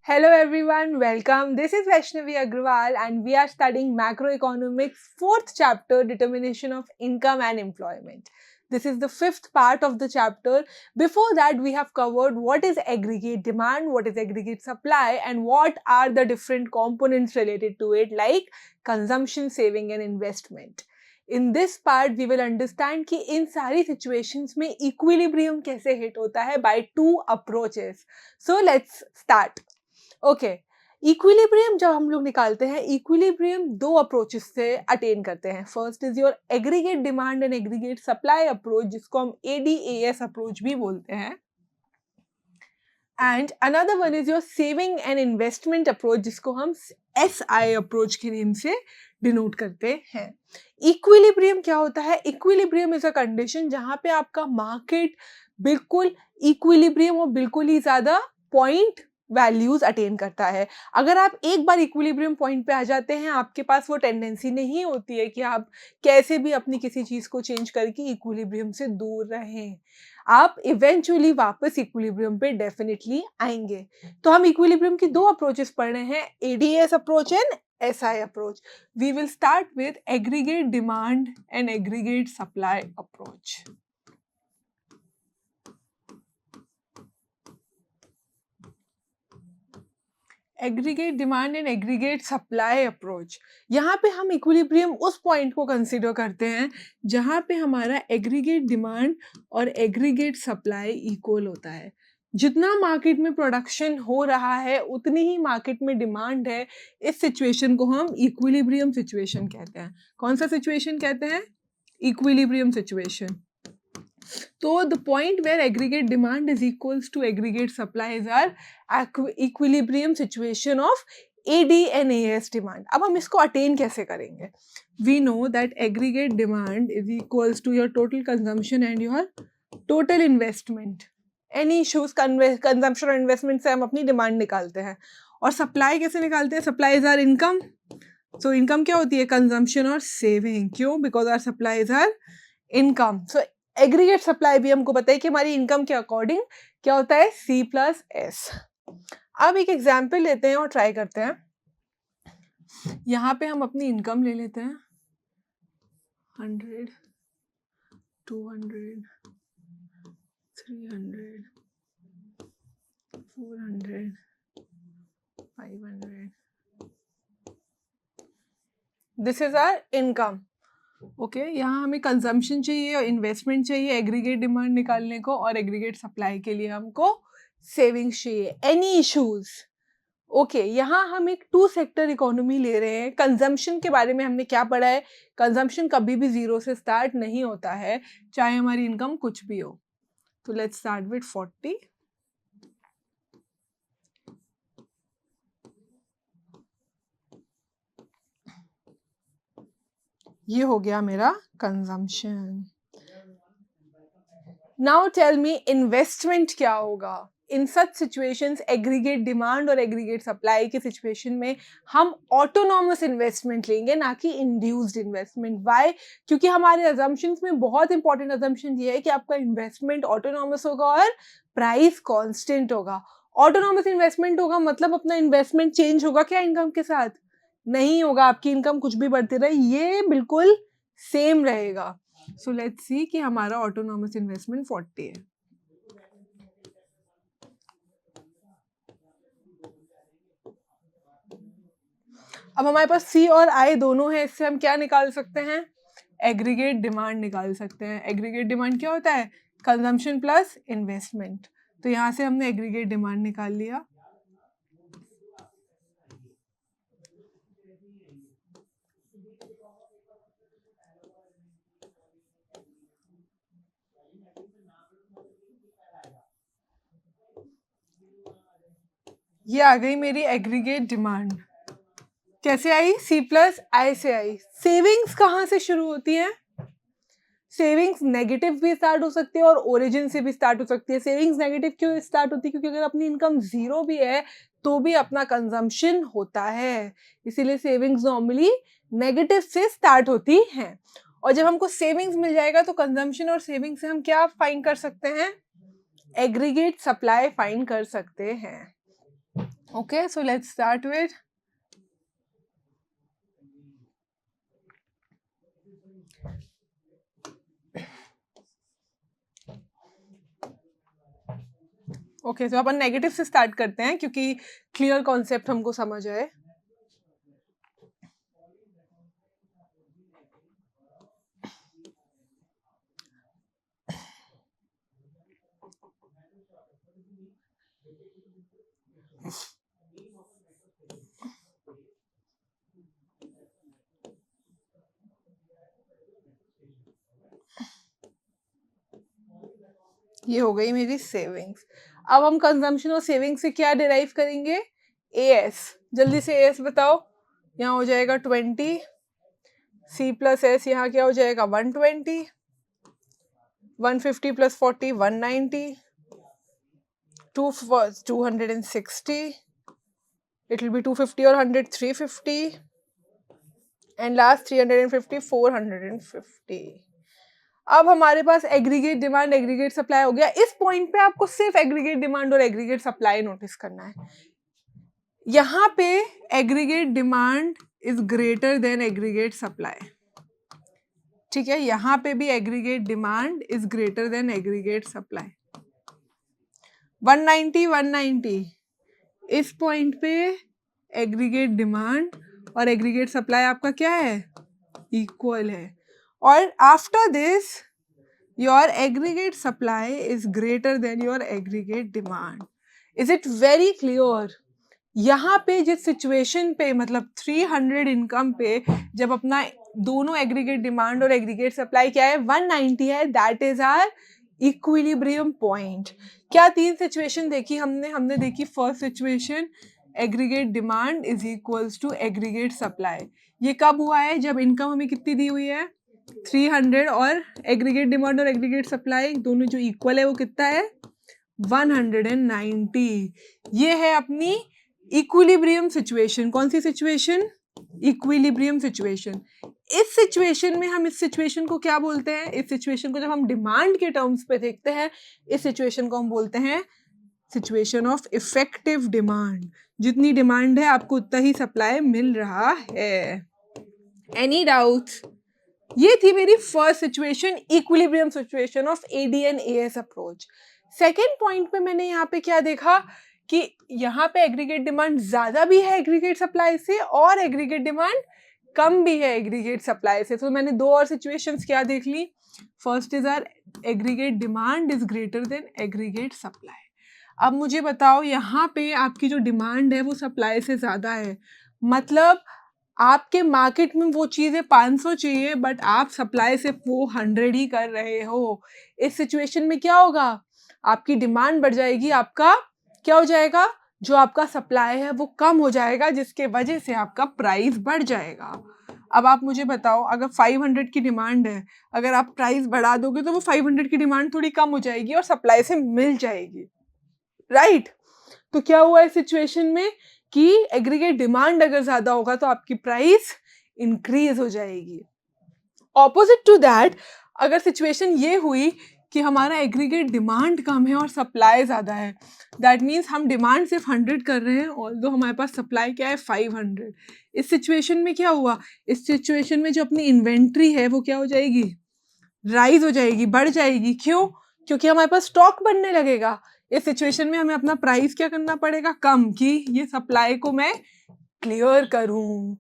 Hello everyone, welcome. This is Vaishnavi Agrawal and we are studying macroeconomics 4th chapter, determination of income and employment. This is the 5th part of the chapter. Before that we have covered what is aggregate demand, what is aggregate supply and what are the different components related to it like consumption, saving and investment. In this part we will understand कि इन सारी situations में equilibrium कैसे hit होता है by two approaches. So let's start. Okay equilibrium जब हम लोग निकालते हैं इक्विलिब्रियम दो अप्रोचेस से अटेन करते हैं. First is your aggregate demand and aggregate supply approach जिसको हम एडीएएस अप्रोच भी बोलते हैं and another one is your saving and investment approach जिसको हम एसआई अप्रोच के नेम से डिनोट करते हैं. इक्विलिब्रियम क्या होता है? इक्विलिब्रियम इज अ कंडीशन जहां पे आपका मार्केट बिल्कुल इक्विलिब्रियम और बिल्कुल ही ज्यादा पॉइंट वैल्यूज अटेन करता है. अगर आप एक बार इक्विलिब्रियम पॉइंट पे आ जाते हैं आपके पास वो टेंडेंसी नहीं होती है कि आप कैसे भी अपनी किसी चीज को चेंज करके इक्विलिब्रियम से दूर रहें. आप इवेंचुअली वापस इक्विलिब्रियम पे डेफिनेटली आएंगे. तो हम इक्विलिब्रियम की दो अप्रोचेस पढ़ रहे हैं, ADS approach and SI approach. We will start with aggregate demand and aggregate supply approach. Aggregate demand and aggregate supply approach. यहाँ पे हम इक्विलिब्रियम उस पॉइंट को कंसिडर करते हैं जहाँ पे हमारा एग्रीगेट डिमांड और एग्रीगेट सप्लाई इक्वल होता है. जितना मार्केट में प्रोडक्शन हो रहा है उतनी ही मार्केट में डिमांड है. इस सिचुएशन को हम इक्विलिब्रियम सिचुएशन कहते हैं. कौन सा सिचुएशन कहते हैं? Equilibrium situation. So the point where aggregate demand is equals to aggregate supply is our equilibrium situation of AD and AS demand. अब हम इसको attain कैसे करेंगे? We know that aggregate demand is equals to your total consumption and your total investment. Any issues consumption और investment से हम अपनी demand निकालते हैं. और supply कैसे निकालते हैं? Supply is our income. So income क्या होती है? Consumption और saving. क्यों? Because our supply is our income. So aggregate supply भी हमको पता है कि हमारी इनकम के अकॉर्डिंग क्या होता है? C plus S. अब एक एग्जाम्पल लेते हैं और ट्राई करते हैं. यहाँ पे हम अपनी इनकम ले लेते हैं 100, 200, 300, 400, 500. This is our income. Okay यहाँ हमें कंजम्पशन चाहिए और इन्वेस्टमेंट चाहिए एग्रीगेट डिमांड निकालने को और एग्रीगेट सप्लाई के लिए हमको सेविंग्स चाहिए. Any issues? ओके यहाँ हम एक टू सेक्टर इकोनॉमी ले रहे हैं. कंजम्पशन के बारे में हमने क्या पढ़ा है? कंजम्पशन कभी भी जीरो से स्टार्ट नहीं होता है चाहे हमारी इनकम कुछ भी हो. तो लेट्स स्टार्ट विद 40. ये हो गया मेरा consumption. Now tell me investment क्या होगा? In such situations aggregate demand और एग्रीगेट सप्लाई के सिचुएशन में हम ऑटोनॉमस इन्वेस्टमेंट लेंगे ना कि इंड्यूस्ड इन्वेस्टमेंट. व्हाई? क्योंकि हमारे अजम्पशंस में बहुत इंपॉर्टेंट अजम्पशन ये है कि आपका इन्वेस्टमेंट ऑटोनॉमस होगा और प्राइस कांस्टेंट होगा. ऑटोनॉमस इन्वेस्टमेंट होगा मतलब अपना इन्वेस्टमेंट चेंज होगा क्या इनकम के साथ? नहीं होगा. आपकी इनकम कुछ भी बढ़ती रहे ये बिल्कुल सेम रहेगा. सो लेट्स सी कि हमारा ऑटोनॉमस इन्वेस्टमेंट 40 है. अब हमारे पास सी और आई दोनों है. इससे हम क्या निकाल सकते हैं? एग्रीगेट डिमांड निकाल सकते हैं. एग्रीगेट डिमांड क्या होता है? Consumption plus investment. तो यहाँ से हमने एग्रीगेट डिमांड निकाल लिया. ये आ गई मेरी एग्रीगेट डिमांड. कैसे आई? सी प्लस आई से आई. सेविंग्स कहाँ से शुरू होती है? सेविंग्स नेगेटिव भी स्टार्ट हो सकती है और ओरिजिन से भी स्टार्ट हो सकती है. सेविंग्स नेगेटिव क्यों स्टार्ट होती है? क्योंकि अगर अपनी इनकम जीरो भी है तो भी अपना कंजम्पशन होता है, इसीलिए सेविंग्स नॉर्मली नेगेटिव से स्टार्ट होती हैं. और जब हमको सेविंग्स मिल जाएगा तो कंजम्पशन और सेविंग से हम क्या फाइंड कर सकते हैं? एग्रीगेट सप्लाई फाइंड कर सकते हैं. Okay, so let's start with okay तो अपन नेगेटिव से स्टार्ट करते हैं क्योंकि क्लियर कॉन्सेप्ट हमको समझ आए. ये हो गई मेरी सेविंग्स. अब हम कंजम्पशन और सेविंग्स से क्या डिराइव करेंगे? एएस. जल्दी से एएस बताओ. यहाँ हो जाएगा 20, सी प्लस एस यहाँ क्या हो जाएगा 120, 150 प्लस 40 190, 260, it will be 250 और 100 350 and last 350 450. अब हमारे पास एग्रीगेट डिमांड एग्रीगेट सप्लाई हो गया. इस पॉइंट पे आपको सिर्फ एग्रीगेट डिमांड और एग्रीगेट सप्लाई नोटिस करना है. यहाँ पे aggregate demand is greater than aggregate supply. ठीक है, यहाँ पे भी aggregate demand is greater than aggregate supply. 190 इस पॉइंट पे एग्रीगेट डिमांड और एग्रीगेट सप्लाई आपका क्या है? इक्वल है. और after this your aggregate supply is greater then your aggregate demand. Is it very clear? यहाँ पे जिस सिचुएशन पे मतलब 300 इनकम पे जब अपना दोनों एग्रीगेट डिमांड और एग्रीगेट सप्लाई क्या है 190 है, that is our equilibrium point. क्या तीन सिचुएशन देखी हमने देखी first situation aggregate demand is equals to aggregate supply. ये कब हुआ है? जब इनकम हमें कितनी दी हुई है 300 और एग्रीगेट डिमांड और एग्रीगेट सप्लाई दोनों जो इक्वल है वो कितना है 190. ये है अपनी इक्विलिब्रियम सिचुएशन. कौन सी सिचुएशन? Equilibrium situation. इस सिचुएशन में हम इस सिचुएशन को क्या बोलते हैं? इस सिचुएशन को जब हम डिमांड के टर्म्स पे देखते हैं इस सिचुएशन को हम बोलते हैं सिचुएशन ऑफ इफेक्टिव डिमांड. जितनी डिमांड है आपको उतना ही सप्लाई मिल रहा है. Any doubts? ये थी मेरी first situation equilibrium situation of ADN as approach. Second point पे मैंने यहाँ पे क्या देखा कि यहाँ पे एग्रीगेट डिमांड ज्यादा भी है एग्रीगेट सप्लाई से और एग्रीगेट डिमांड कम भी है एग्रीगेट सप्लाई से. तो मैंने दो और सिचुएशंस क्या देख ली. First is our aggregate demand is greater than aggregate supply. अब मुझे बताओ यहाँ पे आपकी जो डिमांड है वो सप्लाई से ज्यादा है, मतलब आपके मार्केट में वो चीज़ें 500 चाहिए बट आप सप्लाई से वो 100 ही कर रहे हो. इस सिचुएशन में क्या होगा? आपकी डिमांड बढ़ जाएगी, आपका क्या हो जाएगा? जो आपका सप्लाई है वो कम हो जाएगा जिसके वजह से आपका प्राइस बढ़ जाएगा. अब आप मुझे बताओ अगर 500 की डिमांड है, अगर आप प्राइस बढ़ा दोगे तो वो 500 की डिमांड थोड़ी कम हो जाएगी और सप्लाई से मिल जाएगी, राइट? तो क्या हुआ इस सिचुएशन में कि एग्रीगेट डिमांड अगर ज्यादा होगा तो आपकी प्राइस इंक्रीज हो जाएगी. ऑपोजिट टू दैट अगर सिचुएशन ये हुई कि हमारा एग्रीगेट डिमांड कम है और सप्लाई ज्यादा है, दैट मीन्स हम डिमांड सिर्फ 100 कर रहे हैं ऑल्दो हमारे पास सप्लाई क्या है 500. इस सिचुएशन में क्या हुआ? इस सिचुएशन में जो अपनी इन्वेंट्री है वो क्या हो जाएगी? राइज हो जाएगी, बढ़ जाएगी. क्यों? क्योंकि हमारे पास स्टॉक बनने लगेगा. इस सिचुएशन में हमें अपना प्राइस क्या करना पड़ेगा? कम, कि ये सप्लाई को मैं क्लियर करूं.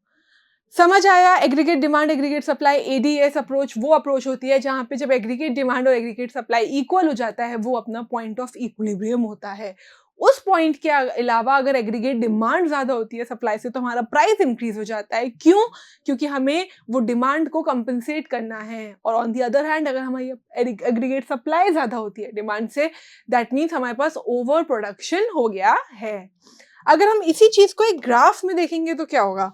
समझ आया? Aggregate demand aggregate supply ADS approach वो अप्रोच होती है जहां पे जब एग्रीगेट डिमांड और एग्रीगेट सप्लाई इक्वल हो जाता है वो अपना पॉइंट ऑफ इक्विलिब्रियम होता है. उस पॉइंट के अलावा अगर एग्रीगेट डिमांड ज्यादा होती है सप्लाई से तो हमारा प्राइस इंक्रीज हो जाता है. क्यों? क्योंकि हमें वो डिमांड को कंपनसेट करना है. और ऑन दी अदर हैंड अगर हमारी एग्रीगेट सप्लाई ज्यादा होती है डिमांड से, दैट मीन्स हमारे पास ओवर प्रोडक्शन हो गया है. अगर हम इसी चीज को एक ग्राफ में देखेंगे तो क्या होगा?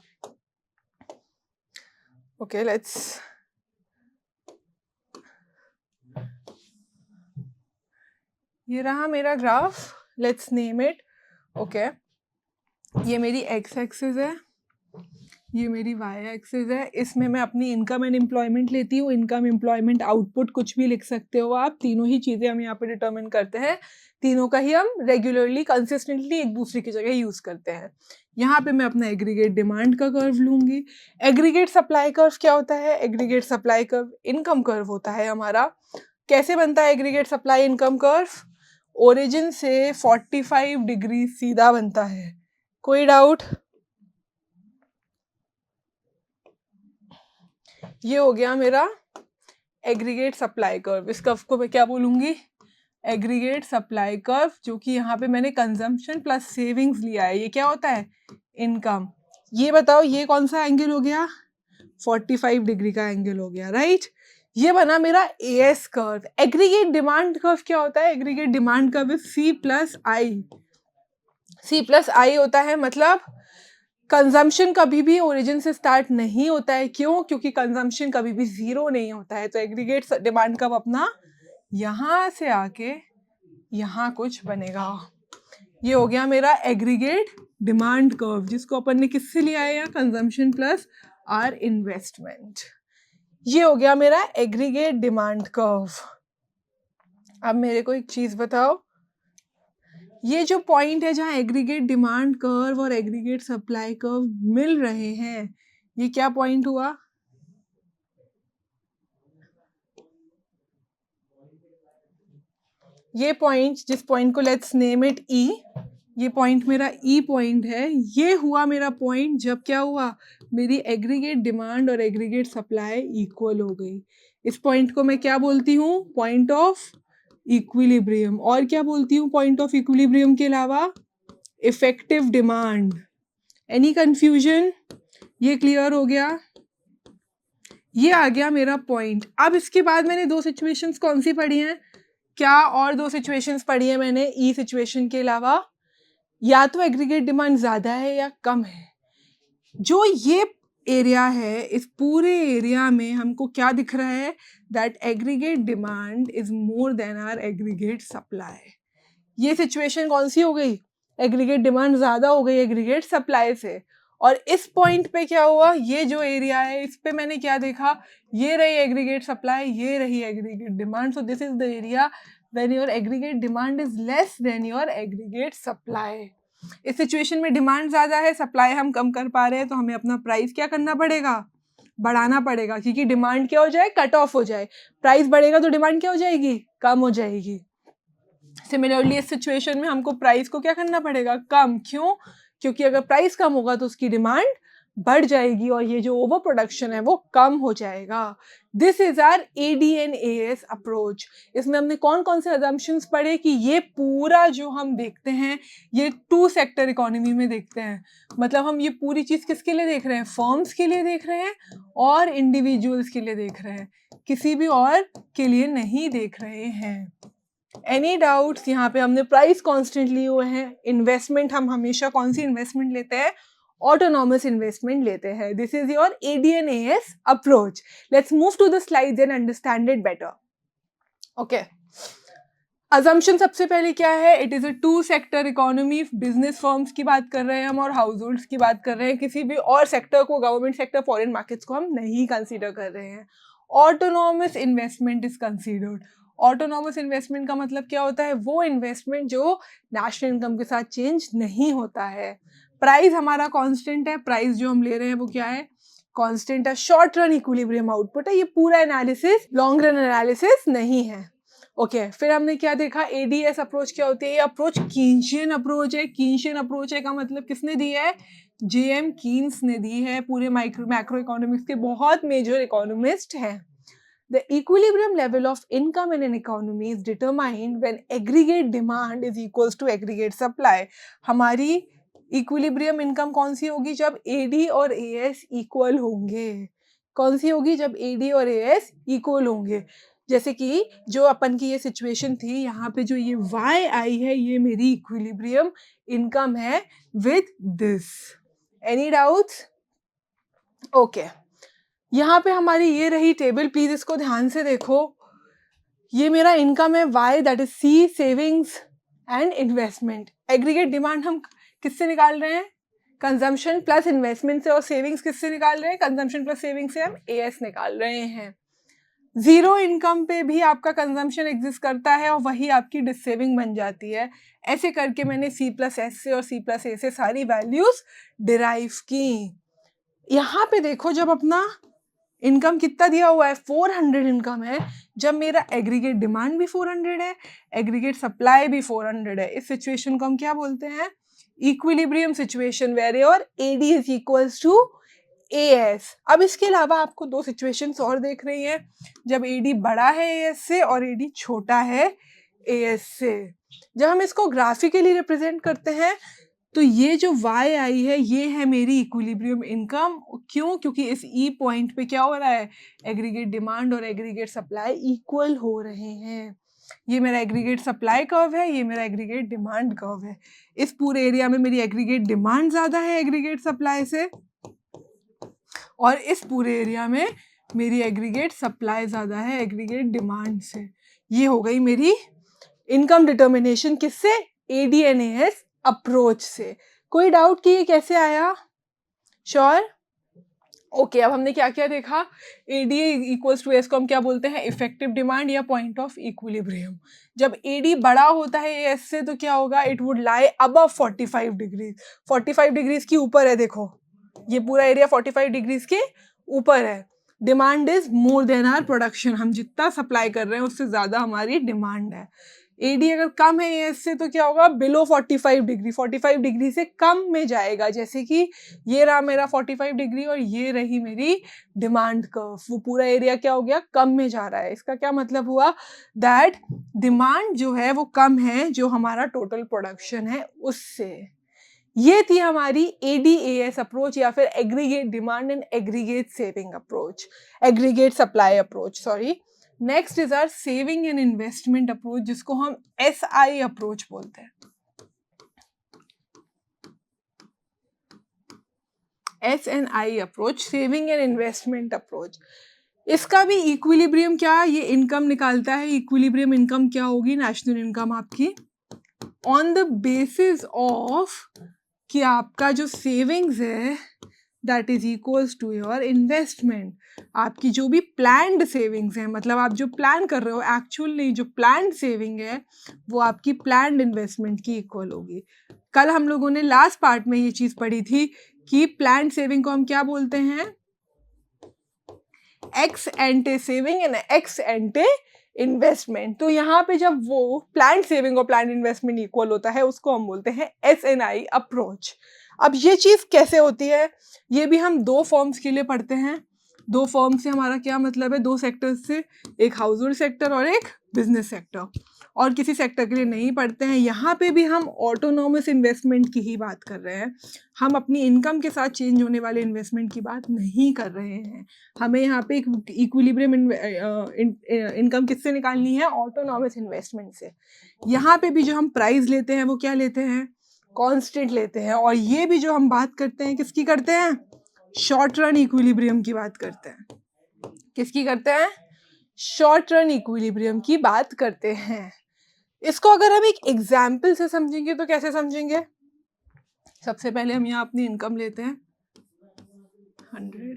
Okay, let's ये रहा मेरा graph. Let's name it. Okay, ये मेरी एक्स एक्सिस है, ये मेरी वाई एक्सिस है, इसमें मैं अपनी इनकम एंड एम्प्लॉयमेंट लेती हूँ। इनकम, एम्प्लॉयमेंट, आउटपुट कुछ भी लिख सकते हो आप, तीनों ही चीज़ें हम यहाँ पे डिटरमिन करते हैं। तीनों का ही हम रेगुलरली कंसिस्टेंटली एक दूसरे की जगह यूज़ करते हैं। यहाँ पे मैं अपना एग्रीगेट डिमांड का कर्व लूँगी। एग्रीगेट सप्लाई कर्व क्या होता है? Aggregate supply curve income curve होता है हमारा। कैसे बनता है aggregate supply income curve? Origin से 45 डिग्री सीधा बनता है। कोई डाउट? ये हो गया मेरा एग्रीगेट सप्लाई कर्व। इस कर्व को मैं क्या बोलूंगी? एग्रीगेट सप्लाई कर्व, जो कि यहाँ पे मैंने कंजम्पशन प्लस सेविंग्स लिया है। ये क्या होता है? इनकम। ये बताओ ये कौन सा एंगल हो गया? 45 डिग्री का एंगल हो गया, राइट? ये बना मेरा AS curve. Aggregate demand curve क्या होता है? Aggregate demand curve C plus I. C plus I होता है, मतलब कंजम्पशन कभी भी ओरिजिन से स्टार्ट नहीं होता है। क्यों? क्योंकि कंजम्पशन कभी भी जीरो नहीं होता है। तो एग्रीगेट डिमांड कर्व अपना यहाँ से आके यहाँ कुछ बनेगा। ये हो गया मेरा एग्रीगेट डिमांड कर्व, जिसको अपन ने किससे लिया है? यहाँ कंजम्पशन प्लस आर इन्वेस्टमेंट। ये हो गया मेरा एग्रीगेट डिमांड कर्व। अब मेरे को एक चीज बताओ, ये जो पॉइंट है जहाँ एग्रीगेट डिमांड कर्व और एग्रीगेट सप्लाई कर्व मिल रहे हैं, ये क्या पॉइंट हुआ? ये पॉइंट, जिस पॉइंट को लेट्स नेम इट ई, ये पॉइंट मेरा ई पॉइंट है। ये हुआ मेरा पॉइंट जब क्या हुआ? मेरी एग्रीगेट डिमांड और एग्रीगेट सप्लाई इक्वल हो गई। इस पॉइंट को मैं क्या बोलती हूँ? Point of equilibrium. और क्या बोलती हूँ पॉइंट ऑफ इक्विलिब्रियम के अलावा? Effective demand. Any confusion? ये क्लियर हो गया? ये आ गया मेरा पॉइंट। अब इसके बाद मैंने दो सिचुएशंस कौन सी पढ़ी हैं? क्या और दो सिचुएशंस पढ़ी है मैंने ई सिचुएशन के अलावा? या तो एग्रीगेट डिमांड ज्यादा है या कम है। जो ये एरिया है, इस पूरे एरिया में हमको क्या दिख रहा है? That aggregate demand is more than our aggregate supply. ये सिचुएशन कौन सी हो गई? एग्रीगेट डिमांड ज्यादा हो गई एग्रीगेट सप्लाई से। और इस पॉइंट पे क्या हुआ? ये जो एरिया है इस पे मैंने क्या देखा? ये रही एग्रीगेट सप्लाई, ये रही aggregate demand. So this is the area when your aggregate demand is less then your aggregate supply. इस सिचुएशन में डिमांड ज्यादा है, सप्लाई हम कम कर पा रहे हैं, तो हमें अपना प्राइस क्या करना पड़ेगा? बढ़ाना पड़ेगा, क्योंकि डिमांड क्या हो जाए? कट ऑफ हो जाए। प्राइस बढ़ेगा तो डिमांड क्या हो जाएगी? कम हो जाएगी। सिमिलरली इस सिचुएशन में हमको प्राइस को क्या करना पड़ेगा? कम। क्यों? क्योंकि अगर प्राइस कम होगा तो उसकी डिमांड बढ़ जाएगी और ये जो ओवर प्रोडक्शन है वो कम हो जाएगा। This is our AD&AS approach. इसमें हमने कौन कौन से अजम्पशंस पढ़े कि ये पूरा जो हम देखते हैं ये 2 सेक्टर इकोनॉमी में देखते हैं। मतलब हम ये पूरी चीज किसके लिए देख रहे हैं? फर्म्स के लिए देख रहे हैं और इंडिविजुअल्स के लिए देख रहे हैं, किसी भी और के लिए नहीं देख रहे हैं। Any doubts? यहाँ पे हमने प्राइस कांस्टेंट लिए हुए हैं। इन्वेस्टमेंट हम हमेशा कौन सी इन्वेस्टमेंट लेते हैं? ऑटोनॉमस इन्वेस्टमेंट लेते हैं। This is your AD&AS approach. Let's move to the slides and understand it better. Okay, assumption सबसे पहले क्या है? It is a 2 sector economy. Business firms की बात कर रहे हैं हम और हाउस होल्ड्स की बात कर रहे हैं। किसी भी और सेक्टर को, गवर्नमेंट सेक्टर, फॉरेन मार्केट्स को हम नहीं कंसीडर कर रहे हैं। Autonomous investment is considered. Autonomous investment का मतलब क्या होता है? वो इन्वेस्टमेंट जो नेशनल इनकम के साथ चेंज नहीं होता है। प्राइस हमारा कांस्टेंट है। प्राइस जो हम ले रहे हैं वो क्या है? कांस्टेंट है। शॉर्ट रन इक्विलिब्रियम आउटपुट है। ये पूरा एनालिसिस लॉन्ग रन एनालिसिस नहीं है। ओके, फिर हमने क्या देखा? ADS अप्रोच क्या होती है? ये अप्रोच कीन्शियन अप्रोच है। कीन्शियन अप्रोच है का मतलब किसने दी है? JM कीन्स ने दी है। पूरे मैक्रो इकोनॉमिक्स के बहुत मेजर इकोनॉमिस्ट हैं। The equilibrium level of income in an economy is determined when aggregate demand is equals to aggregate supply. हमारी इक्विलिब्रियम इनकम कौन सी होगी? जब AD और AS इक्वल होंगे। कौन सी होगी? जब AD और AS इक्वल होंगे। जैसे कि जो अपन की ये सिचुएशन थी, यहाँ पे जो ये Y आई है, ये मेरी इक्विलिब्रियम इनकम है with this. Any doubts? Okay, यहाँ पे हमारी ये रही टेबल। प्लीज इसको ध्यान से देखो। ये मेरा इनकम है Y, that is C, savings and investment. Aggregate demand हम किससे निकाल रहे हैं? कंजम्पशन प्लस इन्वेस्टमेंट से और सेविंग्स किससे निकाल रहे हैं? कंजम्पशन प्लस सेविंग से हम एएस निकाल रहे हैं। जीरो इनकम पे भी आपका कंजम्पशन एग्जिस्ट करता है और वही आपकी डिसेविंग बन जाती है। ऐसे करके मैंने सी प्लस एस से और सी प्लस ए से सारी वैल्यूज डिराइव की। यहाँ पे देखो, जब अपना इनकम कितना दिया हुआ है, 400 इनकम है, जब मेरा एग्रीगेट डिमांड भी 400 है, एग्रीगेट सप्लाई भी 400 है, इस सिचुएशन को हम क्या बोलते हैं? Equilibrium situation, where your AD is equals to AS. अब इसके अलावा आपको दो सिचुएशंस और देख रही हैं, जब एडी बड़ा है एएस से और एडी छोटा है एएस से। जब हम इसको ग्राफिकली रिप्रेजेंट करते हैं तो ये जो y आई है ये है मेरी इक्विलिब्रियम इनकम। क्यों? क्योंकि इस ई पॉइंट पे क्या हो रहा है? एग्रीगेट डिमांड और एग्रीगेट सप्लाई इक्वल हो रहे हैं। ये मेरा एग्रीगेट सप्लाई कर्व है, ये मेरा एग्रीगेट डिमांड कर्व है। इस पूरे एरिया में मेरी एग्रीगेट डिमांड ज़्यादा है एग्रीगेट सप्लाई से, और इस पूरे एरिया में मेरी एग्रीगेट सप्लाई ज़्यादा है एग्रीगेट डिमांड से। ये हो गई मेरी इनकम डिटर्मिनेशन किससे? ADNAS अप्रोच से। कोई डाउट कि ये कैसे आया? श्योर? ओके, अब हमने क्या क्या देखा? AD इक्वल्स टू एस को हम क्या बोलते हैं? इफेक्टिव डिमांड या पॉइंट ऑफ इक्विलिब्रियम। जब AD बड़ा होता है एस से तो क्या होगा? It would lie above 45 degrees. 45 degrees की ऊपर है, देखो ये पूरा एरिया 45 डिग्रीज के ऊपर है। Demand is more than our production, हम जितना सप्लाई कर रहे हैं उससे ज़्यादा हमारी डिमांड है। AD अगर कम है एस से तो क्या होगा? बिलो 45 डिग्री, 45 डिग्री से कम में जाएगा। जैसे कि ये रहा मेरा 45 डिग्री और ये रही मेरी डिमांड कर्व, वो पूरा एरिया क्या हो गया? कम में जा रहा है। इसका क्या मतलब हुआ? दैट डिमांड जो है वो कम है जो हमारा टोटल प्रोडक्शन है उससे। ये थी हमारी ADAS अप्रोच या फिर aggregate demand and aggregate saving approach, aggregate supply approach, sorry. Next is our saving and investment approach, जिसको हम SI अप्रोच बोलते हैं। SNI approach, saving and investment approach. इसका भी इक्विलिब्रियम क्या? ये इनकम निकालता है। इक्विलिब्रियम इनकम क्या होगी? नेशनल इनकम आपकी ऑन द बेसिस ऑफ कि आपका जो सेविंग्स है that is equals to your investment. आपकी जो भी प्लान्ड सेविंग्स है, मतलब आप जो प्लान कर रहे हो, एक्चुअल नहीं, जो प्लान्ड सेविंग है वो आपकी प्लान्ड इन्वेस्टमेंट की इक्वल होगी। कल हम लोगों ने लास्ट पार्ट में ये चीज़ पढ़ी थी कि प्लान्ड सेविंग को हम क्या बोलते हैं? X एंटे saving and x एंटे investment. तो यहाँ पे जब वो प्लान्ड सेविंग और प्लान्ड इन्वेस्टमेंट इक्वल होता है उसको हम बोलते हैं SNI अप्रोच। अब ये चीज़ कैसे होती है? ये भी हम दो फॉर्म्स के लिए पढ़ते हैं। दो फॉर्म से हमारा क्या मतलब है? दो सेक्टर्स से, एक हाउस होल्ड सेक्टर और एक बिजनेस सेक्टर, और किसी सेक्टर के लिए नहीं पढ़ते हैं। यहाँ पे भी हम ऑटोनॉमस इन्वेस्टमेंट की ही बात कर रहे हैं। हम अपनी इनकम के साथ चेंज होने वाले इन्वेस्टमेंट की बात नहीं कर रहे हैं। हमें यहाँ पे एक इक्विलिब्रियम इनकम किससे निकालनी है? ऑटोनॉमस इन्वेस्टमेंट से। यहाँ पे भी जो हम प्राइस लेते हैं वो क्या लेते हैं? कांस्टेंट लेते हैं। और ये भी जो हम बात करते हैं किसकी करते हैं? शॉर्ट रन इक्विलिब्रियम की बात करते हैं। किसकी करते हैं? शॉर्ट रन इक्विलिब्रियम की बात करते हैं। इसको अगर हम एक एग्जाम्पल से समझेंगे तो कैसे समझेंगे? सबसे पहले हम यहाँ अपनी इनकम लेते हैं 100,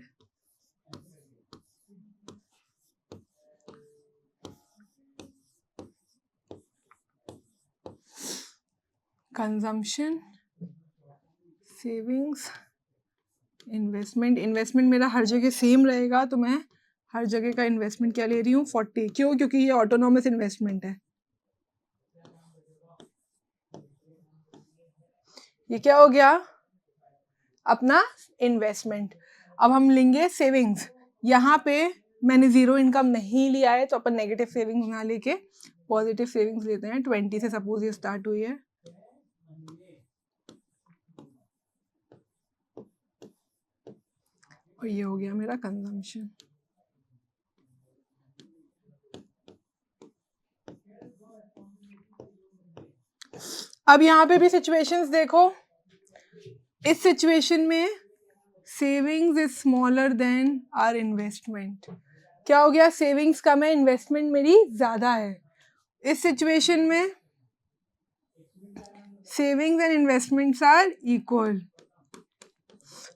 कंजम्पशन, सेविंग्स, इन्वेस्टमेंट। इन्वेस्टमेंट मेरा हर जगह सेम रहेगा तो मैं हर जगह का इन्वेस्टमेंट क्या ले रही हूँ? 40। क्यों? क्योंकि ये ऑटोनॉमस इन्वेस्टमेंट है। ये क्या हो गया? अपना इन्वेस्टमेंट। अब हम लेंगे सेविंग्स। यहाँ पे मैंने जीरो इनकम नहीं लिया है तो अपन नेगेटिव सेविंग्स ना लेके पॉजिटिव सेविंग्स लेते हैं। 20 से सपोज ये स्टार्ट हुई है, और ये हो गया मेरा कंजम्पशन। अब यहाँ पे भी सिचुएशंस देखो। इस सिचुएशन में savings is smaller than our investment. क्या हो गया? सेविंग्स कम है, इन्वेस्टमेंट मेरी ज्यादा है। इस सिचुएशन में savings and investments are equal.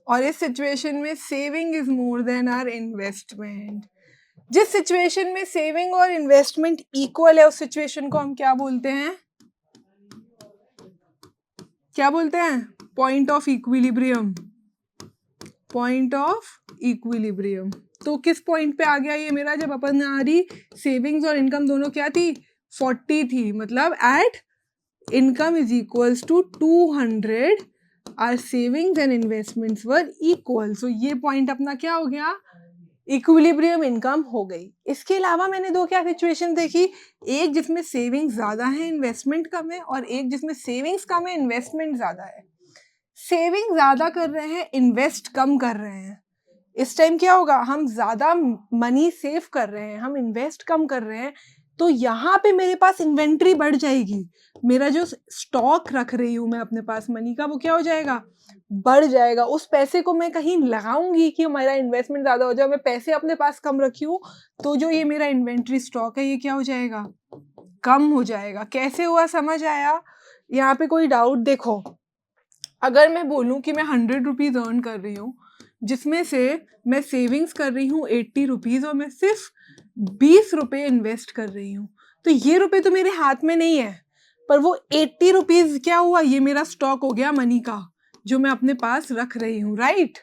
और इस सिचुएशन में saving is more than our investment. जिस सिचुएशन में सेविंग और इन्वेस्टमेंट इक्वल है उस सिचुएशन को हम क्या बोलते हैं? क्या बोलते हैं? Point of equilibrium. Point of equilibrium. तो किस पॉइंट पे आ गया ये मेरा? जब अपन हमारी सेविंग्स और इनकम दोनों क्या थी? 40 थी, मतलब at income is equals to 200 our savings and investments were equal. So ये पॉइंट अपना क्या हो गया? इक्विलिब्रियम इनकम हो गई। इसके अलावा मैंने दो क्या सिचुएशन देखी? एक जिसमें सेविंग्स ज्यादा है इन्वेस्टमेंट कम है, और एक जिसमें सेविंग्स कम है इन्वेस्टमेंट ज्यादा है। सेविंग ज्यादा कर रहे हैं, इन्वेस्ट कम कर रहे हैं। इस टाइम क्या होगा? हम ज्यादा मनी सेव कर रहे हैं, हम इन्वेस्ट कम कर रहे हैं, तो यहाँ पे मेरे पास इन्वेंट्री बढ़ जाएगी। मेरा जो स्टॉक रख रही हूँ मैं अपने पास मनी का, वो क्या हो जाएगा? बढ़ जाएगा। उस पैसे को मैं कहीं लगाऊंगी कि हमारा इन्वेस्टमेंट ज्यादा हो जाए। मैं पैसे अपने पास कम रखी हूँ, तो जो ये मेरा इन्वेंट्री स्टॉक है ये क्या हो जाएगा? कम हो जाएगा। कैसे हुआ समझ आया? यहाँ पे कोई डाउट? देखो, अगर मैं बोलूँ कि मैं 100 रुपीज अर्न कर रही हूँ, जिसमें से मैं सेविंग्स कर रही हूँ 80 रुपीज और मैं सिर्फ 20 रुपए इन्वेस्ट कर रही हूँ, तो ये रुपए तो मेरे हाथ में नहीं है, पर वो 80 रुपीज क्या हुआ? ये मेरा स्टॉक हो गया मनी का, जो मैं अपने पास रख रही हूँ, राइट?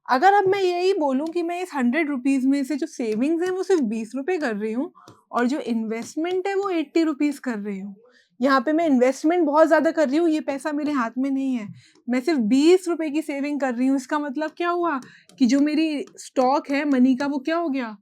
अगर अब मैं यही बोलूँ कि मैं इस 100 रुपीज में से जो सेविंग्स है वो सिर्फ 20 रुपए कर रही हूँ और जो इन्वेस्टमेंट है वो 80 रुपीज कर रही हूँ, यहाँ पे मैं इन्वेस्टमेंट बहुत ज्यादा कर रही हूँ, ये पैसा मेरे हाथ में नहीं है, मैं सिर्फ 20 रुपए की सेविंग कर रही हूँ। इसका मतलब क्या हुआ? कि जो मेरी स्टॉक है मनी का वो क्या हो गया?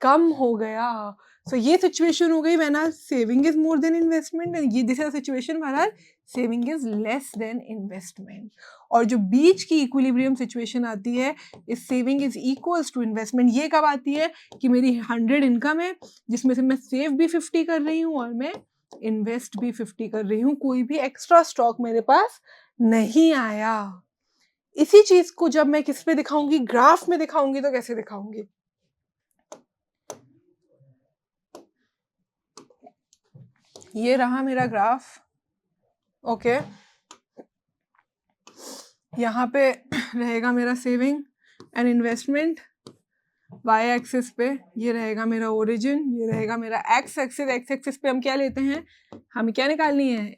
कम हो गया। सो ये सिचुएशन हो गई when our saving is more than investment, and ये this is situation when our saving is less than investment. और जो बीच की इक्विलिब्रियम सिचुएशन आती है, इस saving is equals to investment, ये कब आती है? कि मेरी 100 इनकम है, जिसमें से मैं सेव भी 50 कर रही हूँ और मैं इन्वेस्ट भी 50 कर रही हूँ, कोई भी एक्स्ट्रा स्टॉक मेरे पास नहीं आया। इसी चीज को जब मैं किस पे दिखाऊंगी? ग्राफ में दिखाऊंगी। तो कैसे दिखाऊंगी? ये रहा मेरा ग्राफ, ओके। यहाँ पे रहेगा मेरा saving and investment, Y axis पे ये रहेगा मेरा ओरिजिन, ये रहेगा मेरा एक्स एक्सिस। एक्स एक्सिस पे हम क्या लेते हैं? हमें क्या निकालनी है?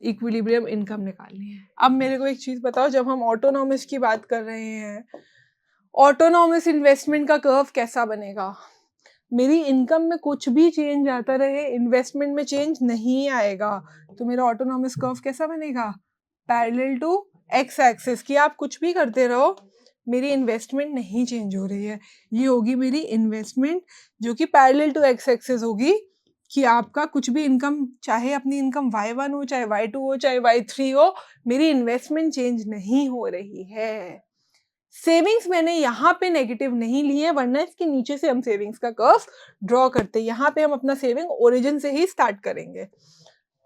इक्विलिब्रियम इनकम निकालनी है। अब मेरे को एक चीज बताओ, जब हम ऑटोनॉमस की बात कर रहे हैं, ऑटोनॉमस इन्वेस्टमेंट का कर्व कैसा बनेगा? मेरी इनकम में कुछ भी चेंज आता रहे, इन्वेस्टमेंट में चेंज नहीं आएगा, तो मेरा ऑटोनॉमस कर्व कैसा बनेगा? Parallel to X axis. कि आप कुछ भी करते रहो, मेरी इन्वेस्टमेंट नहीं चेंज हो रही है, ये होगी मेरी इन्वेस्टमेंट, जो कि पैरेलल टू एक्स एक्सिस होगी। कि आपका कुछ भी इनकम, चाहे अपनी इनकम y1 हो, चाहे y2 हो, चाहे y3 हो, मेरी इन्वेस्टमेंट चेंज नहीं हो रही है। सेविंग्स मैंने यहाँ पे नेगेटिव नहीं लिए हैं, वरना इसके नीचे से हम सेविंग्स का कर्व ड्रॉ करते हैं। यहाँ पे हम अपना सेविंग ओरिजिन से ही स्टार्ट करेंगे।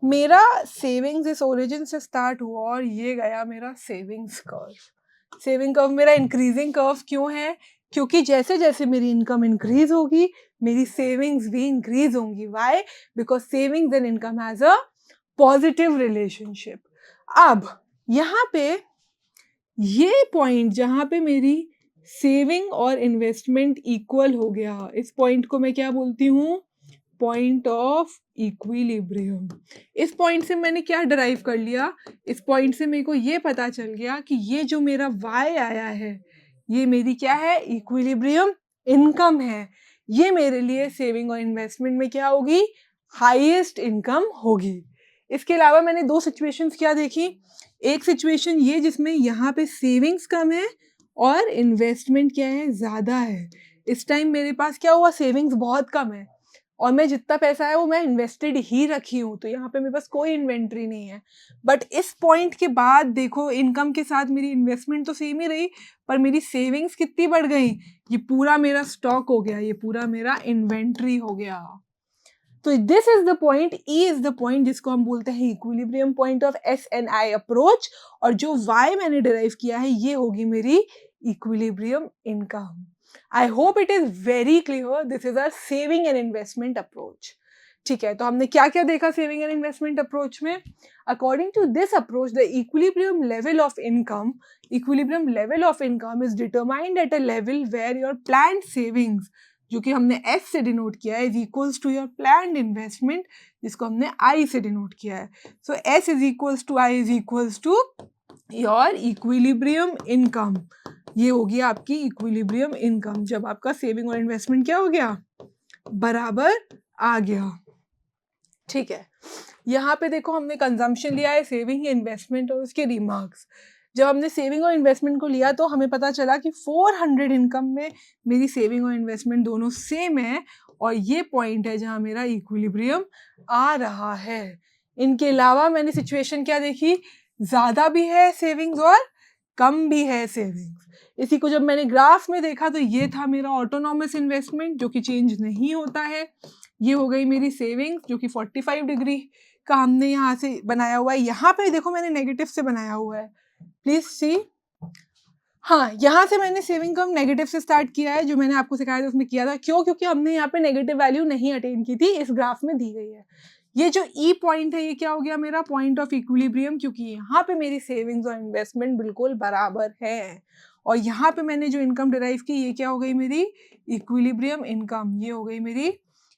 मेरा सेविंग्स इस ओरिजिन से स्टार्ट हुआ और ये गया मेरा सेविंग्स कर्व। सेविंग कर्व मेरा इंक्रीजिंग कर्व क्यों है? क्योंकि जैसे जैसे मेरी इनकम इंक्रीज होगी, मेरी सेविंग्स भी इंक्रीज होंगी। Why? Because savings and income has a positive relationship. अब यहाँ पे ये पॉइंट जहां पे मेरी सेविंग और इन्वेस्टमेंट इक्वल हो गया, इस पॉइंट को मैं क्या बोलती हूँ? Point of equilibrium. इस पॉइंट से मैंने क्या डराइव कर लिया? इस पॉइंट से मेरे को ये पता चल गया कि ये जो मेरा y आया है, ये मेरी क्या है? इक्विलिब्रियम इनकम है। ये मेरे लिए सेविंग और इन्वेस्टमेंट में क्या होगी? हाईएस्ट इनकम होगी। इसके अलावा मैंने दो सिचुएशंस क्या देखी? एक सिचुएशन ये जिसमें यहाँ पे सेविंग्स कम है और इन्वेस्टमेंट क्या है? ज्यादा है। इस टाइम मेरे पास क्या हुआ? सेविंग्स बहुत कम है और मैं जितना पैसा है वो मैं इन्वेस्टेड ही रखी हूँ, तो यहाँ पे मेरे पास कोई इन्वेंट्री नहीं है। बट इस पॉइंट के बाद देखो, इनकम के साथ मेरी इन्वेस्टमेंट तो सेम ही रही, पर मेरी सेविंग्स कितनी बढ़ गई? ये पूरा मेरा स्टॉक हो गया, ये पूरा मेरा इन्वेंट्री हो गया। तो this is the point, E is the point जिसको हम बोलते हैं equilibrium point of SNI approach. और जो y मैंने डिराइव किया है, ये होगी मेरी equilibrium income. I hope it is very clear. This is our saving and investment approach. ठीक है, तो हमने क्या क्या देखा सेविंग एंड इन्वेस्टमेंट अप्रोच में? According to this approach the equilibrium level of income is determined at a level where your planned savings, जो कि हमने एस से डिनोट किया है, is equals to your planned investment, जिसको हमने आई से डिनोट किया है. So S is equals to I is equals to your equilibrium income. ये होगी आपकी इक्विलिब्रियम इनकम जब आपका सेविंग और इन्वेस्टमेंट क्या हो गया, बराबर आ गया. ठीक है, यहाँ पे देखो हमने कंजम्पशन लिया है, सेविंग, इन्वेस्टमेंट और उसके रिमार्क्स. जब हमने सेविंग और इन्वेस्टमेंट को लिया तो हमें पता चला कि 400 इनकम में मेरी सेविंग और इन्वेस्टमेंट दोनों सेम है, और ये पॉइंट है जहाँ मेरा इक्विलिब्रियम आ रहा है. इनके अलावा मैंने सिचुएशन क्या देखी, ज़्यादा भी है सेविंग्स और कम भी है सेविंग्स. इसी को जब मैंने ग्राफ में देखा तो ये था मेरा ऑटोनॉमस इन्वेस्टमेंट जो कि चेंज नहीं होता है. ये हो गई मेरी सेविंग्स जो कि 45 डिग्री का हमने यहाँ से बनाया हुआ है. यहाँ पे देखो मैंने नेगेटिव से बनाया हुआ है, प्लीज सी. हाँ, यहाँ से मैंने सेविंग कम नेगेटिव से स्टार्ट किया है, जो मैंने आपको सिखाया था उसमें किया था. क्यों? क्योंकि हमने यहाँ पे नेगेटिव वैल्यू नहीं अटेन की थी, इस ग्राफ में दी गई है. ये जो ई पॉइंट है ये क्या हो गया मेरा पॉइंट ऑफ इक्विलिब्रियम, क्योंकि यहाँ पे मेरी सेविंग्स और इन्वेस्टमेंट बिल्कुल बराबर है. और यहाँ पे मैंने जो इनकम डिराइव की ये क्या हो गई मेरी इक्विलिब्रियम इनकम. ये हो गई मेरी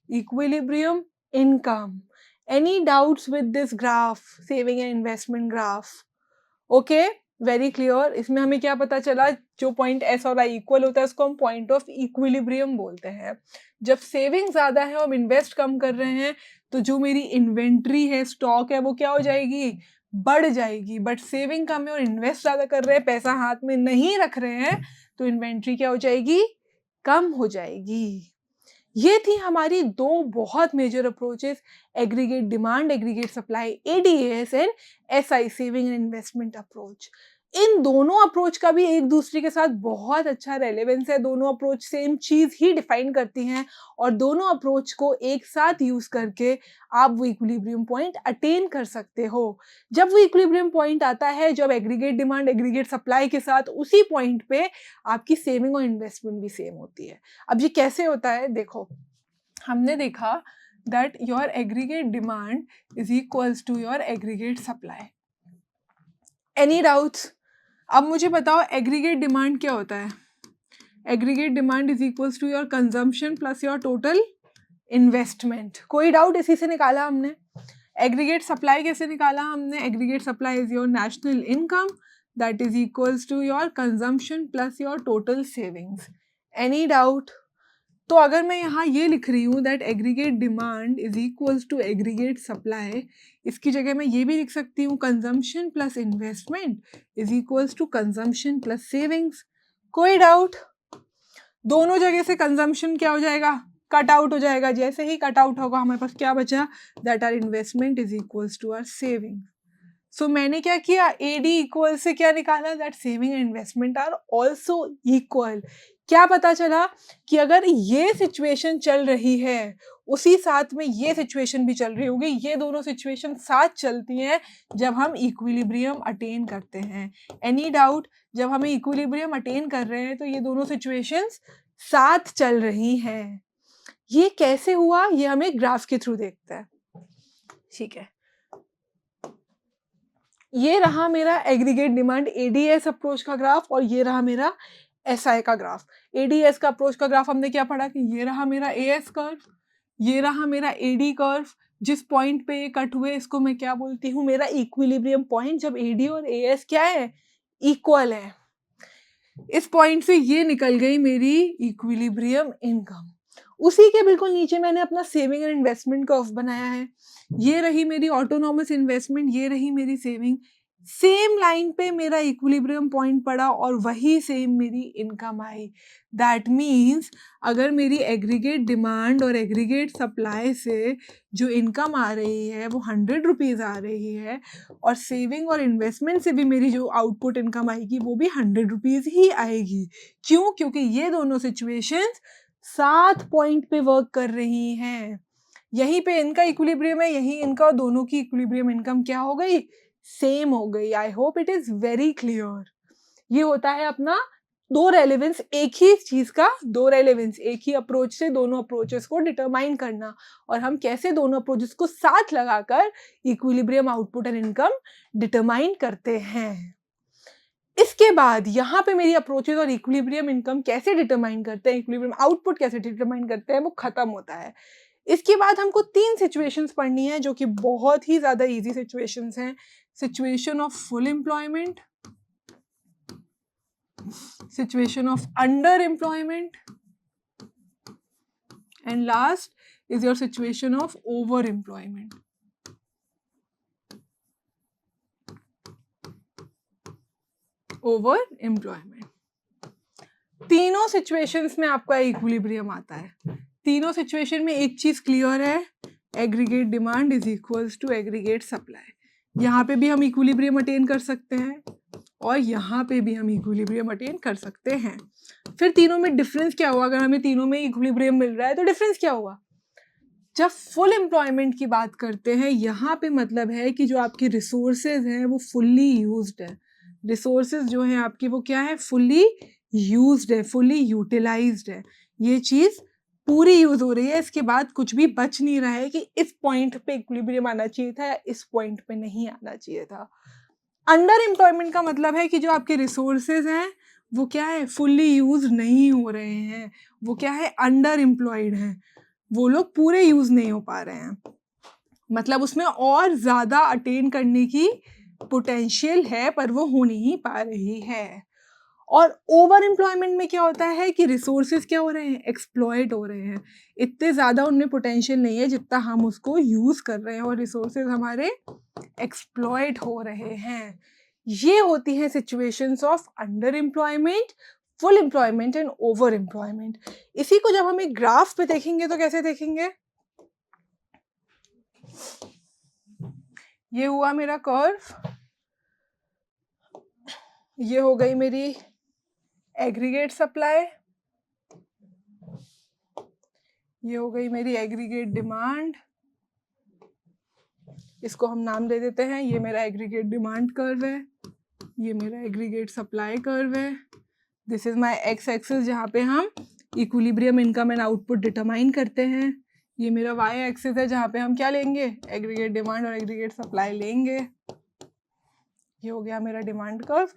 equilibrium income. Any doubts with this graph, saving and investment graph? Okay, very clear. इसमें हमें क्या पता चला, जो पॉइंट एस और आई इक्वल होता है उसको हम पॉइंट ऑफ इक्विलिब्रियम बोलते हैं. जब सेविंग ज़्यादा है और हम इन्वेस्ट कम कर रहे हैं तो जो मेरी इन्वेंट्री है, स्टॉक है, वो क्या हो जाएगी, बढ़ जाएगी. बट सेविंग कम है और इन्वेस्ट ज़्यादा कर रहे हैं, पैसा हाथ में नहीं रख रहे हैं, तो इन्वेंट्री क्या हो जाएगी, कम हो जाएगी. ये थी हमारी दो बहुत major approaches, aggregate demand, aggregate supply, ADS and SI, saving and investment approach. इन दोनों अप्रोच का भी एक दूसरे के साथ बहुत अच्छा रेलेवेंस है. दोनों अप्रोच सेम चीज़ ही डिफाइन करती हैं और दोनों अप्रोच को एक साथ यूज़ करके आप वो इक्विलिब्रियम पॉइंट अटेन कर सकते हो. जब वो इक्विलिब्रियम पॉइंट आता है, जब एग्रीगेट डिमांड एग्रीगेट सप्लाई के साथ, उसी पॉइंट पे आपकी सेविंग और इन्वेस्टमेंट भी सेम होती है. अब ये कैसे होता है, देखो हमने देखा that your aggregate demand is equals to your aggregate supply. Any doubts? अब मुझे बताओ एग्रीगेट डिमांड क्या होता है. Aggregate demand is equals to your consumption plus your total investment. कोई डाउट? इसी से निकाला हमने. एग्रीगेट सप्लाई कैसे निकाला हमने? Aggregate supply is your national income that is equals to your consumption plus your total savings. Any doubt? तो अगर मैं यहाँ ये लिख रही हूँ that aggregate demand is equals to aggregate supply, इसकी जगह मैं ये भी लिख सकती हूँ consumption plus investment is equals to consumption plus savings. कोई डाउट? दोनों जगह से कंजम्पशन क्या हो जाएगा, कट आउट हो जाएगा. जैसे ही कट आउट होगा हमारे पास क्या बचा, that our investment is equals to our saving. So मैंने क्या किया, एडी इक्वल से क्या निकाला, that saving and investment are also equal. क्या पता चला कि अगर ये सिचुएशन चल रही है उसी साथ में ये सिचुएशन भी चल रही होगी. ये दोनों सिचुएशन साथ चलती हैं जब हम इक्विलिब्रियम अटेन करते हैं. Any doubt? जब हमें इक्विलिब्रियम अटेन कर रहे हैं तो ये दोनों सिचुएशंस साथ चल रही हैं. ये कैसे हुआ, ये हमें ग्राफ के थ्रू देखते हैं. ठीक है, ये रहा मेरा एग्रीगेट डिमांड एडीएस अप्रोच का ग्राफ और ये रहा मेरा एसआई का ग्राफ. एडीएस का अप्रोच का ग्राफ हमने क्या पढ़ा कि ये रहा मेरा एएस कर्व, ये रहा मेरा एडी कर्व. जिस पॉइंट पे ये कट हुए इसको मैं क्या बोलती हूँ, मेरा इक्विलिब्रियम पॉइंट. जब एडी और एएस क्या है, इक्वल है. इस पॉइंट से ये निकल गई मेरी इक्विलिब्रियम इनकम. उसी के बिल्कुल नीचे मैंने अपना सेविंग एंड इन्वेस्टमेंट कर्व बनाया है. ये रही मेरी ऑटोनॉमस इन्वेस्टमेंट, ये रही मेरी सेविंग. सेम लाइन पे मेरा इक्विलिब्रियम पॉइंट पड़ा और वही सेम मेरी इनकम आई. दैट मीन्स अगर मेरी एग्रीगेट डिमांड और एग्रीगेट सप्लाई से जो इनकम आ रही है वो 100 रुपीज़ आ रही है और सेविंग और इन्वेस्टमेंट से भी मेरी जो आउटपुट इनकम आएगी वो भी 100 रुपीज़ ही आएगी. क्यों? क्योंकि ये दोनों सिचुएशंस 7 पॉइंट पे वर्क कर रही हैं. यहीं पे इनका इक्विलिब्रियम है, यहीं इनका, और दोनों की इक्विलिब्रियम इनकम क्या हो गई, सेम हो गई. आई hope it is very clear. ये होता है अपना दो रेलेवेंस एक ही चीज का, दो रेलेवेंस एक ही अप्रोच से दोनों अप्रोचेस को डिटरमाइन करना, और हम कैसे दोनों अप्रोचेस को साथ लगाकर equilibrium output and income determine करते हैं। इसके बाद यहाँ पे मेरी अप्रोचेस और इक्विलिब्रियम इनकम कैसे डिटरमाइन करते हैं, इक्विलिब्रियम आउटपुट कैसे डिटरमाइन करते हैं, वो खत्म होता है। इसके बाद हमको 3 सिचुएशंस पढ़नी है जो कि बहुत ही ज्यादा इजी सिचुएशंस हैं। Situation of full employment, situation of under employment, and last is your situation of over employment. Over employment, तीनों सिचुएशंस में आपका इक्विलिब्रियम आता है। तीनों सिचुएशन में एक चीज क्लियर है, aggregate demand is equals to aggregate supply. यहाँ पे भी हम इक्विलिब्रियम अटेन कर सकते हैं और यहाँ पे भी हम इक्विलिब्रियम अटेन कर सकते हैं। फिर तीनों में डिफरेंस क्या हुआ? अगर हमें तीनों में इक्विलिब्रियम मिल रहा है तो डिफरेंस क्या हुआ? जब फुल एम्प्लॉयमेंट की बात करते हैं, यहाँ पे मतलब है कि जो आपकी रिसोर्सेज हैं वो फुल्ली यूज्ड है। रिसोर्सेज जो हैं आपकी वो क्या है? फुल्ली यूज्ड है, फुल्ली यूटिलाइज्ड है। ये चीज पूरी यूज हो रही है, इसके बाद कुछ भी बच नहीं रहा है कि इस पॉइंट पे इक्विलिब्रियम आना चाहिए था या इस पॉइंट पे नहीं आना चाहिए था। अंडर एम्प्लॉयमेंट का मतलब है कि जो आपके रिसोर्सेज हैं वो क्या है? फुल्ली यूज नहीं हो रहे हैं, वो क्या है? अंडर एम्प्लॉयड हैं, वो लोग पूरे यूज नहीं हो पा रहे हैं, मतलब उसमें और ज्यादा अटेन करने की पोटेंशियल है पर वो हो नहीं पा रही है। और ओवर एम्प्लॉयमेंट में क्या होता है कि रिसोर्सेज क्या हो रहे हैं? एक्सप्लॉयट हो रहे हैं, इतने ज्यादा उनमें पोटेंशियल नहीं है जितना हम उसको यूज कर रहे हैं और रिसोर्सेज हमारे एक्सप्लॉयट हो रहे हैं। ये होती है situations of under employment, full employment and over employment. इसी को जब हम एक ग्राफ पे देखेंगे तो कैसे देखेंगे? ये हुआ मेरा कर्व, ये हो गई मेरी एग्रीगेट सप्लाई, ये हो गई मेरी एग्रीगेट डिमांड, इसको हम नाम दे देते हैं, ये मेरा एग्रीगेट डिमांड कर्व है, ये मेरा एग्रीगेट सप्लाई कर्व है। This is my ex axis जहाँ पे हम equilibrium income and output determine करते हैं। ये मेरा वाई एक्सिस है जहाँ पे हम क्या लेंगे? एग्रीगेट डिमांड और एग्रीगेट सप्लाई लेंगे। ये हो गया मेरा डिमांड कर्व,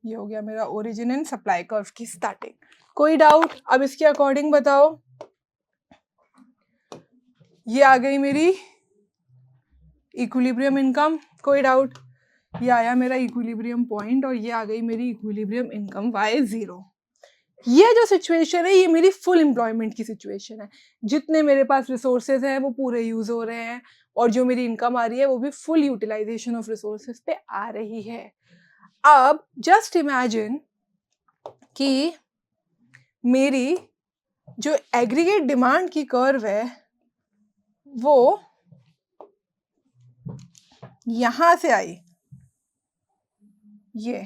ये हो गया मेरा ओरिजिन एंड सप्लाई कर्व की स्टार्टिंग। कोई डाउट? अब इसके अकॉर्डिंग बताओ। ये आ गई मेरी इक्विलिब्रियम इनकम, कोई डाउट? ये आया मेरा इक्विलिब्रियम पॉइंट और ये आ गई मेरी इक्विलिब्रियम इनकम y0। ये जो सिचुएशन है ये मेरी फुल एम्प्लॉयमेंट की सिचुएशन है, जितने मेरे पास रिसोर्सेज हैं वो पूरे यूज हो रहे हैं और जो मेरी इनकम आ रही है वो भी फुल यूटिलाइजेशन ऑफ रिसोर्सेज पे आ रही है। अब जस्ट इमेजिन कि मेरी जो एग्रीगेट डिमांड की कर्व है वो यहां से आई, ये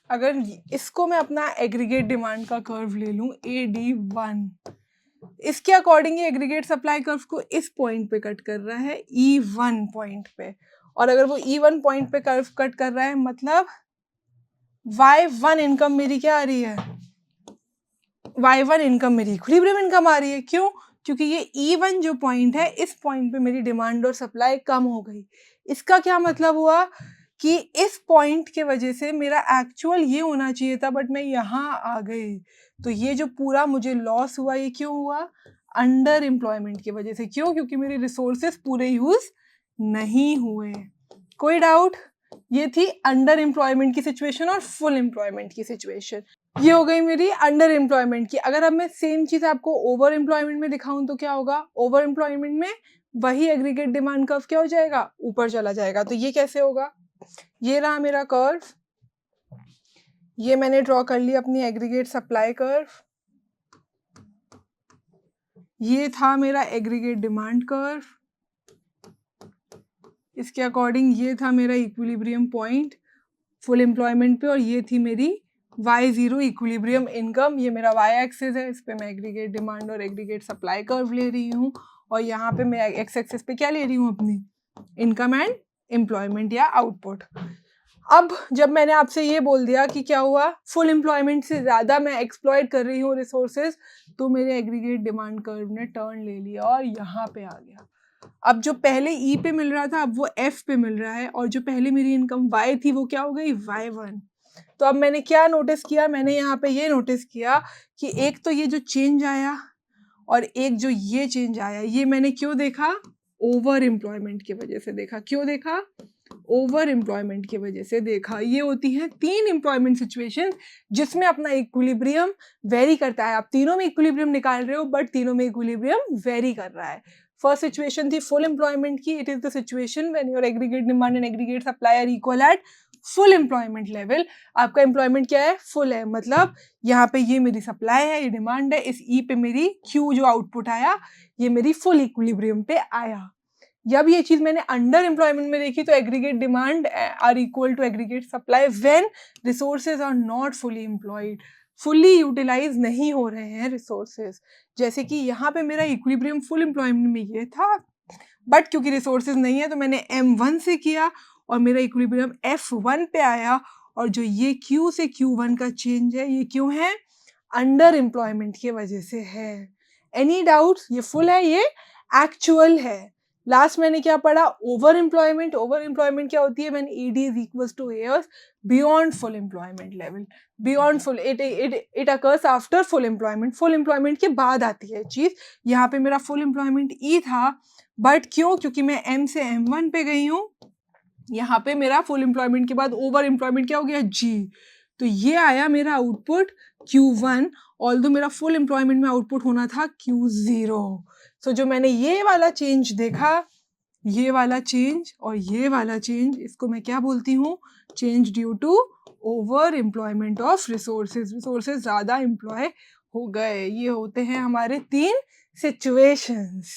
अगर इसको मैं अपना एग्रीगेट डिमांड का कर्व ले लूं AD1, इसके अकॉर्डिंग ये एग्रीगेट सप्लाई कर्व को इस पॉइंट पे कट कर रहा है E1 पॉइंट पे, और अगर वो E1 पॉइंट पे कर्व कट कर रहा है मतलब Y1 इनकम मेरी क्या आ रही है? Y1 इनकम मेरी इक्विलिब्रियम इनकम आ रही है। क्यों? क्योंकि ये E1 जो पॉइंट है इस पॉइंट पे मेरी डिमांड और सप्लाई कम हो गई। इसका क्या मतलब हुआ कि इस पॉइंट के वजह से मेरा एक्चुअल ये होना चाहिए था बट मैं यहाँ आ गई, तो ये जो पूरा मुझे लॉस हुआ ये क्यों हुआ? अंडर एम्प्लॉयमेंट की वजह से। क्यों? क्योंकि मेरे रिसोर्सेज पूरे यूज नहीं हुए। कोई डाउट? ये थी अंडर एम्प्लॉयमेंट की सिचुएशन और फुल एम्प्लॉयमेंट की सिचुएशन। ये हो गई मेरी अंडर एम्प्लॉयमेंट की। अगर अब मैं सेम चीज आपको ओवर एम्प्लॉयमेंट में दिखाऊं तो क्या होगा? ओवर एम्प्लॉयमेंट में वही एग्रीगेट डिमांड कर्व क्या हो जाएगा? ऊपर चला जाएगा। तो ये कैसे होगा? ये रहा मेरा कर्व, ये मैंने ड्रॉ कर लिया अपनी एग्रीगेट सप्लाई कर्व, ये था मेरा एग्रीगेट डिमांड कर्व, इसके अकॉर्डिंग ये था मेरा इक्विलिब्रियम पॉइंट फुल एम्प्लॉयमेंट पे, और ये थी मेरी Y0 इक्विलिब्रियम इनकम। ये मेरा Y एक्सिस है, इस पे मैं एग्रीगेट डिमांड और एग्रीगेट सप्लाई कर्व ले रही हूँ, और यहाँ पे मैं एक्स एक्सिस पे क्या ले रही हूँ? अपनी इनकम एंड एम्प्लॉयमेंट या आउटपुट। अब जब मैंने आपसे ये बोल दिया कि क्या हुआ, फुल एम्प्लॉयमेंट से ज़्यादा मैं एक्सप्लॉइट कर रही हूँ रिसोर्सेज, तो मेरे एग्रीगेट डिमांड कर्व ने टर्न ले लिया और यहाँ पे आ गया। अब जो पहले ई पे मिल रहा था अब वो एफ पे मिल रहा है, और जो पहले मेरी इनकम वाई थी वो क्या हो गई, y1। तो अब मैंने क्या नोटिस किया, मैंने यहाँ पे ये नोटिस किया कि एक तो ये जो चेंज आया और एक जो ये चेंज आया, ये मैंने क्यों देखा, ओवर एम्प्लॉयमेंट की वजह से देखा। क्यों देखा, ओवर एम्प्लॉयमेंट की वजह से देखा। ये होती हैं 3 एम्प्लॉयमेंट सिचुएशन जिसमें अपना इक्विलिब्रियम वेरी करता है। आप तीनों में इक्विलिब्रियम निकाल रहे हो बट तीनों में इक्विलिब्रियम वेरी कर रहा है। फर्स्ट सिचुएशन थी फुल एम्प्लॉयमेंट की। It is the situation when your aggregate demand and aggregate supply are equal at full employment level. आपका एम्प्लॉयमेंट क्या है, फुल है, मतलब यहाँ पे ये मेरी सप्लाई है, ये डिमांड है, इस ई पे मेरी क्यू जो आउटपुट आया ये मेरी फुल इक्विलिब्रियम पे आया। जब ये चीज मैंने अंडर एम्प्लॉयमेंट में देखी तो aggregate demand are equal to aggregate supply when resources are not fully employed, fully utilise नहीं हो रहे हैं रिसोर्सेज। जैसे कि यहाँ पे मेरा इक्विलिब्रियम फुल एम्प्लॉयमेंट में ये था, बट क्योंकि रिसोर्सेज नहीं है तो मैंने M1 से किया और मेरा इक्विलिब्रियम F1 पे आया। और जो ये Q से Q1 का चेंज है ये क्यों है, अंडर एम्प्लॉयमेंट की वजह से है। एनी डाउट्स, ये फुल है, ये एक्चुअल है। लास्ट मैंने क्या पढ़ा, ओवर एम्प्लॉयमेंट। ओवर एम्प्लॉयमेंट क्या होती है, when ED is equals to AS beyond full employment level. Beyond full, it occurs after full employment. Full employment के बाद आती है चीज। यहाँ पे मेरा फुल एम्प्लॉयमेंट E था, बट क्यों, क्योंकि मैं M से M1 पे गई हूँ। यहाँ पे मेरा फुल एम्प्लॉयमेंट के बाद ओवर एम्प्लॉयमेंट क्या हो गया, G। तो ये आया मेरा आउटपुट Q1, ऑल्दो मेरा फुल एम्प्लॉयमेंट में आउटपुट होना था Q0। सो जो मैंने ये वाला चेंज देखा, ये वाला चेंज और ये वाला चेंज, इसको मैं क्या बोलती हूँ, change due to over employment of resources. Resources ज़्यादा एम्प्लॉय हो गए। ये होते हैं हमारे 3 situations.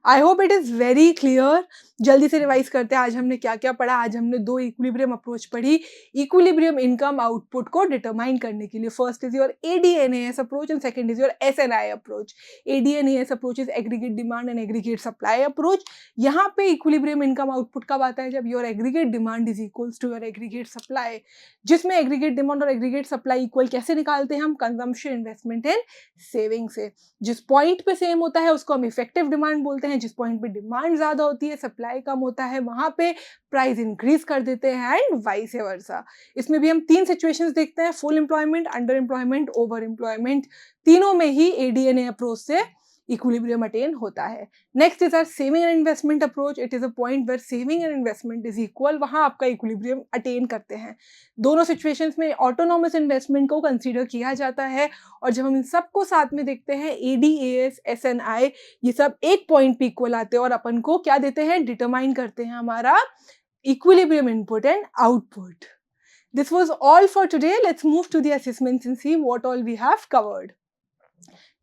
I hope it is very clear. जल्दी से रिवाइज करते हैं आज हमने क्या क्या पढ़ा। आज हमने 2 इक्विलिब्रियम अप्रोच पढ़ी इक्विलिब्रियम इनकम आउटपुट को डिटरमाइन करने के लिए। First is your ADNAS approach and second is your SNI approach. ADNAS approach is aggregate demand and aggregate supply approach. यहाँ पे इक्विलिब्रियम इनकम आउटपुट कब आता है, जब your aggregate demand is equals to your aggregate supply, जिसमें aggregate demand और aggregate supply equal कैसे निकालते हैं हम, कंजम्पशन, इन्वेस्टमेंट एंड सेविंग से। जिस पॉइंट पे सेम होता है उसको हम इफेक्टिव डिमांड बोलते हैं, जिस पॉइंट पे डिमांड ज्यादा होती है सप्लाई कम होता है वहां पे प्राइस इंक्रीज कर देते हैं एंड वाइस वर्सा। इसमें भी हम 3 सिचुएशंस देखते हैं, full employment, under employment, over employment. तीनों में ही ADNA अप्रोच से इक्विलिब्रियम अटेन होता है। Next is our saving and investment approach. It is a point where saving and investment is equal, वहां आपका इक्विलिब्रियम अटेन करते हैं। दोनों सिचुएशंस में ऑटोनॉमस इन्वेस्टमेंट को कंसीडर किया जाता है। और जब हम इन सबको साथ में देखते हैं ADAS SNI ये सब एक पॉइंट पे इक्वल आते हैं और अपन को क्या देते हैं, डिटरमाइन करते हैं हमारा equilibrium input and output. This was all for today. Let's move to the assessments and see what all we have covered.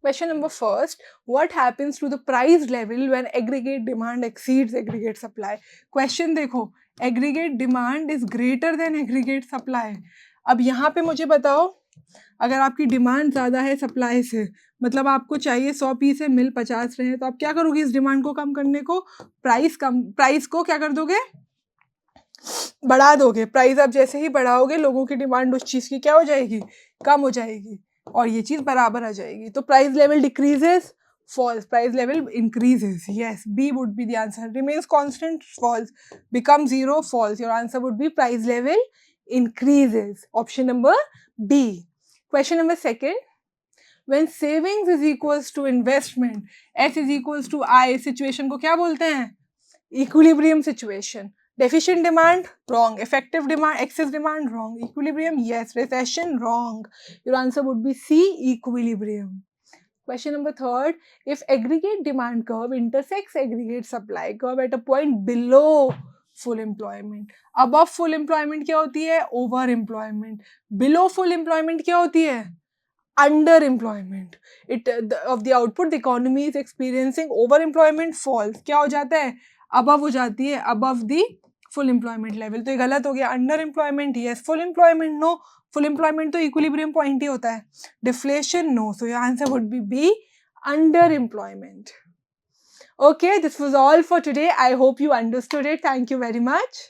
Question number first, what happens to the price level when aggregate demand exceeds aggregate supply? Question देखो, aggregate demand is greater than aggregate supply. अब यहाँ पे मुझे बताओ, अगर आपकी demand ज़्यादा है सप्लाई से, मतलब आपको चाहिए 100 पीस है, मिल 50 रहे, तो आप क्या करोगे इस डिमांड को कम करने को, प्राइस को क्या कर दोगे, बढ़ा दोगे। प्राइस आप जैसे ही बढ़ाओगे लोगों की डिमांड उस चीज़ की क्या हो जाएगी, कम हो जाएगी और ये चीज़ बराबर आ जाएगी। तो price level decreases, false, price level increases, yes, B would be the answer. Remains constant, false. Become 0, false. Your answer would be price level increases, option number B. Question number second, when savings is equals to investment, S is equals to I, situation को क्या बोलते हैं, equilibrium situation. Deficient demand, wrong. Effective demand, excess demand, wrong. Equilibrium, yes. Recession, wrong. Your answer would be C, equilibrium. Question number third, if aggregate demand curve intersects aggregate supply curve at a point below full employment, above full employment क्या होती है, over employment, below full employment क्या होती है, under employment. Of the output the economy is experiencing over employment, false. क्या हो जाता है, above हो जाती है, above the full employment level. तो ये गलत हो गया, under employment yes, full employment no. Full employment तो इक्विलिब्रियम पॉइंट ही होता है, deflation no, so your answer would be B, under employment. Okay, this was all for today. I hope you understood it. Thank you very much.